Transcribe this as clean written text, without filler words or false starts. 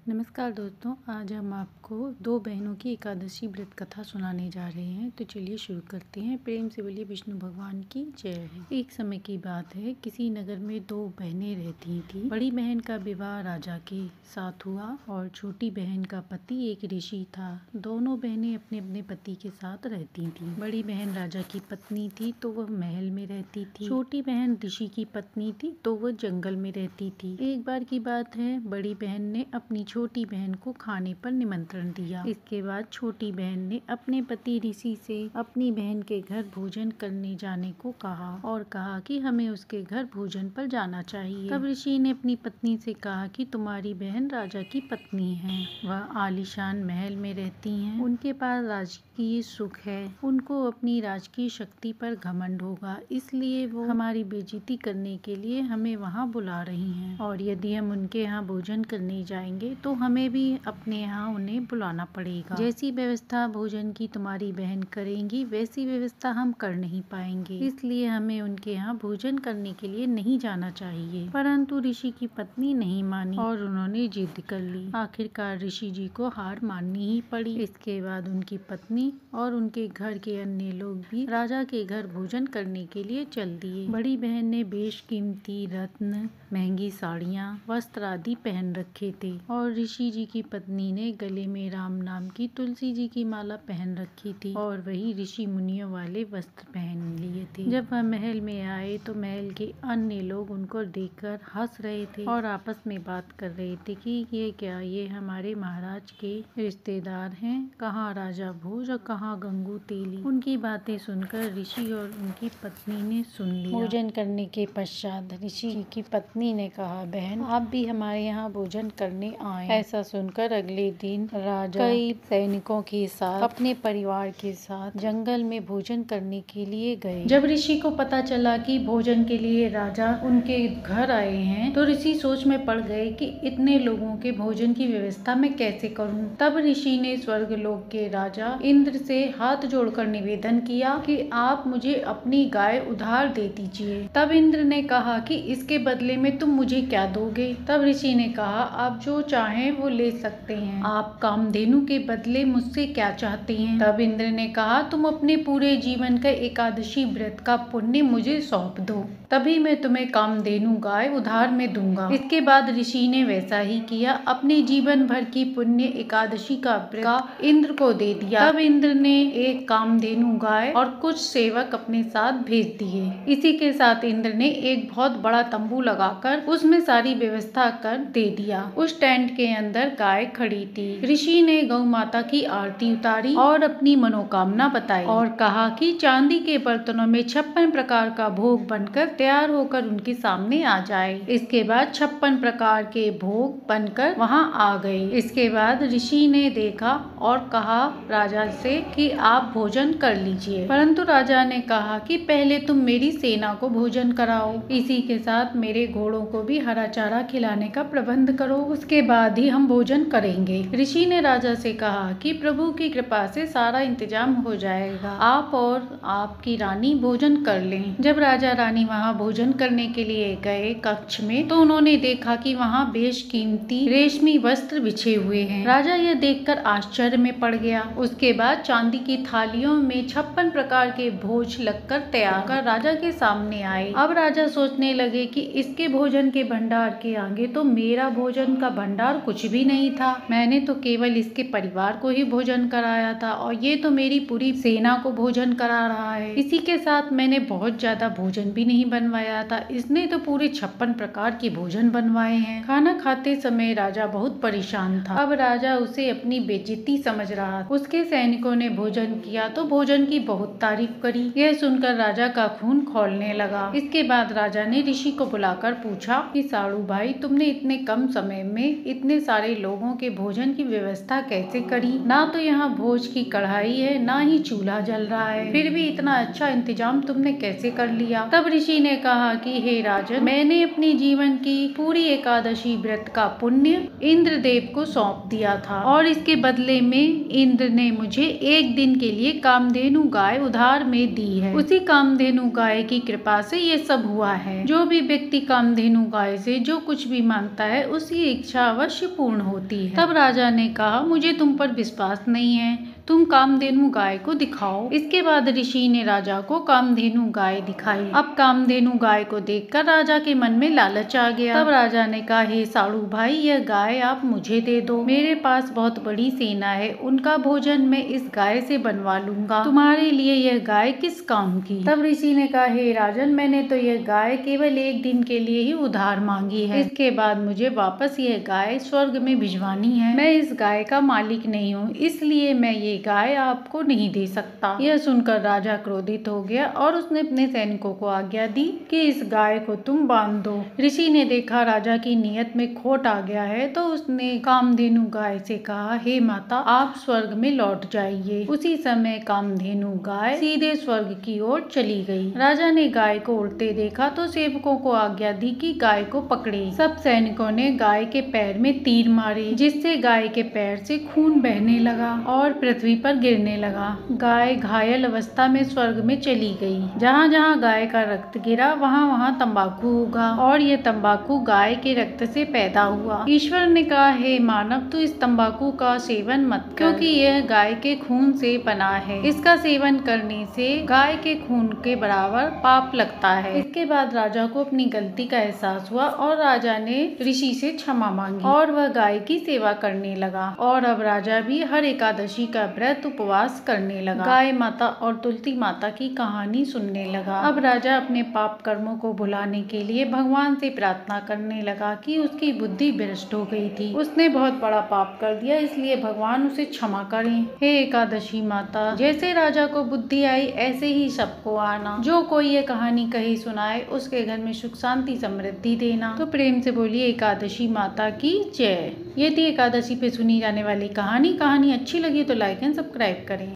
नमस्कार दोस्तों, आज हम आपको दो बहनों की एकादशी व्रत कथा सुनाने जा रहे हैं। तो चलिए शुरू करते हैं। प्रेम से बोलिए विष्णु भगवान की जय हो। एक समय की बात है, किसी नगर में दो बहनें रहती थीं। बड़ी बहन का विवाह राजा के साथ हुआ और छोटी बहन का पति एक ऋषि था। दोनों बहनें अपने अपने पति के साथ रहती थीं। बड़ी बहन राजा की पत्नी थी तो वह महल में रहती थी। छोटी बहन ऋषि की पत्नी थी तो वह जंगल में रहती थी। एक बार की बात है, बड़ी बहन ने अपनी छोटी बहन को खाने पर निमंत्रण दिया। इसके बाद छोटी बहन ने अपने पति ऋषि से अपनी बहन के घर भोजन करने जाने को कहा और कहा कि हमें उसके घर भोजन पर जाना चाहिए। तब ऋषि ने अपनी पत्नी से कहा कि तुम्हारी बहन राजा की पत्नी है, वह आलीशान महल में रहती हैं, उनके पास राजकीय सुख है, उनको अपनी राजकीय शक्ति पर घमंड होगा, इसलिए वो हमारी बेइज्जती करने के लिए हमें वहाँ बुला रही हैं और यदि हम उनके यहाँ भोजन करने जाएंगे तो हमें भी अपने यहाँ उन्हें बुलाना पड़ेगा। जैसी व्यवस्था भोजन की तुम्हारी बहन करेंगी वैसी व्यवस्था हम कर नहीं पाएंगे, इसलिए हमें उनके यहाँ भोजन करने के लिए नहीं जाना चाहिए। परंतु ऋषि की पत्नी नहीं मानी और उन्होंने जिद कर ली। आखिरकार ऋषि जी को हार माननी ही पड़ी। इसके बाद उनकी पत्नी और उनके घर के अन्य लोग भी राजा के घर भोजन करने के लिए चल दिए। बड़ी बहन ने बेशकीमती रत्न, महंगी साड़ियाँ, वस्त्र आदि पहन रखे थे और ऋषि जी की पत्नी ने गले में राम नाम की तुलसी जी की माला पहन रखी थी और वही ऋषि मुनियों वाले वस्त्र पहन लिए थे। जब वह महल में आए तो महल के अन्य लोग उनको देखकर हंस रहे थे और आपस में बात कर रहे थे कि ये क्या, ये हमारे महाराज के रिश्तेदार हैं, कहाँ राजा भोज और कहाँ गंगू तेली। उनकी बातें सुनकर ऋषि और उनकी पत्नी ने सुन लिया। भोजन करने के पश्चात ऋषि जी की पत्नी ने कहा, बहन आप भी हमारे यहाँ भोजन करने आए। ऐसा सुनकर अगले दिन राजा कई सैनिकों के साथ अपने परिवार के साथ जंगल में भोजन करने के लिए गए। जब ऋषि को पता चला कि भोजन के लिए राजा उनके घर आए हैं तो ऋषि सोच में पड़ गए कि इतने लोगों के भोजन की व्यवस्था मैं कैसे करूं। तब ऋषि ने स्वर्गलोक के राजा इंद्र से हाथ जोड़कर निवेदन किया कि आप मुझे अपनी गाय उधार दे दीजिए। तब इंद्र ने कहा कि इसके बदले में तुम मुझे क्या दोगे। तब ऋषि ने कहा, आप जो चाहें वो ले सकते हैं, आप कामधेनु के बदले मुझसे क्या चाहते हैं। तब इंद्र ने कहा, तुम अपने पूरे जीवन का एकादशी व्रत का पुण्य मुझे सौंप दो, तभी मैं तुम्हें कामधेनु गाय उधार में दूंगा। इसके बाद ऋषि ने वैसा ही किया, अपने जीवन भर की पुण्य एकादशी का व्रत इंद्र को दे दिया। तब इंद्र ने एक कामधेनु गाय और कुछ सेवक अपने साथ भेज दिए। इसी के साथ इंद्र ने एक बहुत बड़ा तंबू लगाकर उसमें सारी व्यवस्था कर दे दिया। उस टेंट के अंदर गाय खड़ी थी। ऋषि ने गौ माता की आरती उतारी और अपनी मनोकामना बताई और कहा कि चांदी के बर्तनों में 56 प्रकार का भोग बनकर तैयार होकर उनके सामने आ जाए। इसके बाद 56 प्रकार के भोग बनकर वहां आ गए। इसके बाद ऋषि ने देखा और कहा राजा से कि आप भोजन कर लीजिए, परंतु राजा ने कहा कि पहले तुम मेरी सेना को भोजन कराओ, इसी के साथ मेरे घोड़ों को भी हरा चारा खिलाने का प्रबंध करो, उसके बाद ही हम भोजन करेंगे। ऋषि ने राजा से कहा कि प्रभु की कृपा से सारा इंतजाम हो जाएगा, आप और आपकी रानी भोजन कर लें। जब राजा रानी वहां भोजन करने के लिए गए कक्ष में तो उन्होंने देखा कि वहां बेशकीमती रेशमी वस्त्र बिछे हुए हैं। राजा यह देखकर आश्चर्य में पड़ गया। उसके बाद चांदी की थालियों में 56 प्रकार के भोज लगकर तैयार कर राजा के सामने आए। अब राजा सोचने लगे कि इसके भोजन के भंडार के आगे तो मेरा भोजन का भंडार कुछ भी नहीं था। मैंने तो केवल इसके परिवार को ही भोजन कराया था और ये तो मेरी पूरी सेना को भोजन करा रहा है। इसी के साथ मैंने बहुत ज्यादा भोजन भी नहीं बनवाया था, इसने तो पूरे 56 प्रकार के भोजन बनवाए हैं। खाना खाते समय राजा बहुत परेशान था। अब राजा उसे अपनी बेइज्जती समझ रहा था। उसके सैनिकों ने भोजन किया तो भोजन की बहुत तारीफ करी। यह सुनकर राजा का खून खौलने लगा। इसके बाद राजा ने ऋषि को बुलाकर पूछा कि साड़ू भाई, तुमने इतने कम समय में इतने सारे लोगों के भोजन की व्यवस्था कैसे करी। ना तो यहाँ भोज की कढ़ाई है, ना ही चूल्हा जल रहा है, फिर भी इतना अच्छा इंतजाम तुमने कैसे कर लिया। तब ऋषि ने कहा कि हे राजन, मैंने अपने जीवन की पूरी एकादशी व्रत का पुण्य इंद्र देव को सौंप दिया था और इसके बदले में इंद्र ने मुझे एक दिन के लिए कामधेनु गाय उधार में दी है। उसी कामधेनु गाय की कृपा से ये सब हुआ है। जो भी व्यक्ति कामधेनु गाय से जो कुछ भी मांगता है उसी इच्छावश अवश्य पूर्ण होती है। तब राजा ने कहा, मुझे तुम पर विश्वास नहीं है, तुम कामधेनु गाय को दिखाओ। इसके बाद ऋषि ने राजा को कामधेनु गाय दिखाई। अब कामधेनु गाय को देखकर राजा के मन में लालच आ गया। तब राजा ने कहा, हे साड़ू भाई, यह गाय आप मुझे दे दो, मेरे पास बहुत बड़ी सेना है, उनका भोजन मैं इस गाय से बनवा लूंगा, तुम्हारे लिए यह गाय किस काम की। तब ऋषि ने कहा, हे राजन, मैंने तो यह गाय केवल एक दिन के लिए ही उधार मांगी है, इसके बाद मुझे वापस यह गाय स्वर्ग में भिजवानी है। मैं इस गाय का मालिक नहीं हूँ, इसलिए मैं ये गाय आपको नहीं दे सकता। यह सुनकर राजा क्रोधित हो गया और उसने अपने सैनिकों को आज्ञा दी कि इस गाय को तुम बांध दो। ऋषि ने देखा राजा की नियत में खोट आ गया है, तो उसने कामधेनु गाय से कहा, हे माता, आप स्वर्ग में लौट जाइए। उसी समय कामधेनु गाय सीधे स्वर्ग की ओर चली गई। राजा ने गाय को उड़ते देखा तो सेवकों को आज्ञा दी कि गाय को पकड़े। सब सैनिकों ने गाय के पैर में तीर मारे, जिससे गाय के पैर से खून बहने लगा और पृथ्वी पर गिरने लगा। गाय घायल अवस्था में स्वर्ग में चली गई। जहाँ जहाँ गाय का रक्त गिरा वहाँ वहाँ तंबाकू उगा और ये तंबाकू गाय के रक्त से पैदा हुआ। ईश्वर ने कहा, हे मानव, तू इस तंबाकू का सेवन मत कर, क्योंकि यह गाय के खून से बना है। इसका सेवन करने से गाय के खून के बराबर पाप लगता है। इसके बाद राजा को अपनी गलती का एहसास हुआ और राजा ने ऋषि से क्षमा मांगी और वह गाय की सेवा करने लगा। और अब राजा भी हर एकादशी का व्रत उपवास करने लगा। गाय माता और तुलसी माता की कहानी सुनने लगा। अब राजा अपने पाप कर्मों को भुलाने के लिए भगवान से प्रार्थना करने लगा कि उसकी बुद्धि भ्रष्ट हो गई थी, उसने बहुत बड़ा पाप कर दिया, इसलिए भगवान उसे क्षमा करें। हे एकादशी माता, जैसे राजा को बुद्धि आई ऐसे ही सबको आना। जो कोई ये कहानी कही सुनाए उसके घर में सुख शांति समृद्धि देना। तो प्रेम से बोलिए एकादशी माता की जय। ये थी एकादशी पे सुनी जाने वाली कहानी। कहानी अच्छी लगी तो लाइक एंड सब्सक्राइब करें।